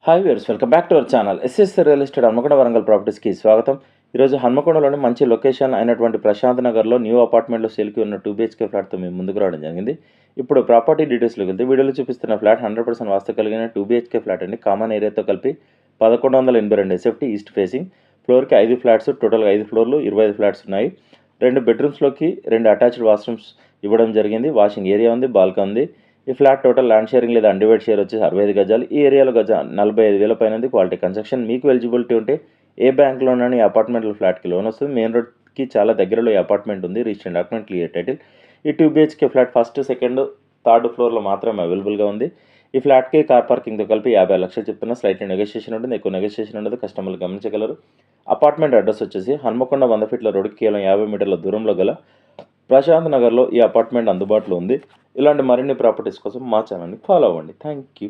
Hi viewers, welcome back to our channel. SS real estate Hanamkonda Warangal ప్రాపర్టీస్కి స్వాగతం. ఈరోజు హన్మకొండలోని మంచి లొకేషన్ అయినటువంటి ప్రశాంత్ నగర్లో న్యూ అపార్ట్మెంట్లో సేల్కి ఉన్న 2 BHK ఫ్లాట్తో మేము ముందుకు రావడం జరిగింది. ఇప్పుడు ప్రాపర్టీ డీటెయిల్స్లోకి వెళ్తే వీడియోలో చూపిస్తున్న ఫ్లాట్ 100% వాస్తు కలిగిన 2 BHK ఫ్లాట్ అండి. కామన్ ఏరియాతో కలిపి 1182 SFT ఈస్ట్ ఫేసింగ్. ఫ్లోర్కి 5 ఫ్లాట్స్, టోటల్గా 5 ఫ్లోర్లు 25 ఫ్లాట్స్ ఉన్నాయి. 2 బెడ్రూమ్స్లోకి 2 అటాచ్డ్ వాష్రూమ్స్ ఇవ్వడం జరిగింది. వాషింగ్ ఏరియా ఉంది, బాల్కనీ ఉంది. ఈ ఫ్లాట్ టోటల్ ల్యాండ్ షేరింగ్ లేదా అన్డివైడ్ షేర్ వచ్చేసి 65 గజాలు. ఈ ఏరియాలో గజ 45,000 పైన ఉంది. Quality construction. మీకు ఎలిజిబిలిటీ ఉంటే ఏ బ్యాంక్లోనని ఈ అపార్ట్మెంట్లో ఫ్లాట్కి లోన్ వస్తుంది. మెయిన్ రోడ్కి చాలా దగ్గరలో ఈ అపార్ట్మెంట్ ఉంది. Registered document, clear title. ఈ 2 BHK flat first, second, third ఫ్లోర్లో మాత్రమే అవైలబుల్గా ఉంది. ఈ ఫ్లాట్కి కార్ పార్కింగ్తో కలిపి 50 లక్షలు చెప్తున్నా. స్లైట్లీ నెగోషియేషన్ ఉంటుంది, ఎక్కువ నెగోషియేషన్ ఉండదు. కస్టమర్లు గమనించగలరు. అపార్ట్మెంట్ అడ్రస్ వచ్చేసి హన్మకొండ 100 ఫీట్ల రోడ్డుకి కేవలం 50 మీటర్ల దూరంలో గల ప్రశాంత్ నగర్లో ఈ అపార్ట్మెంట్ అందుబాటులో ఉంది. ఇలాంటి మరిన్ని ప్రాపర్టీస్ కోసం మా ఛానల్ని ఫాలో అవ్వండి. Thank you.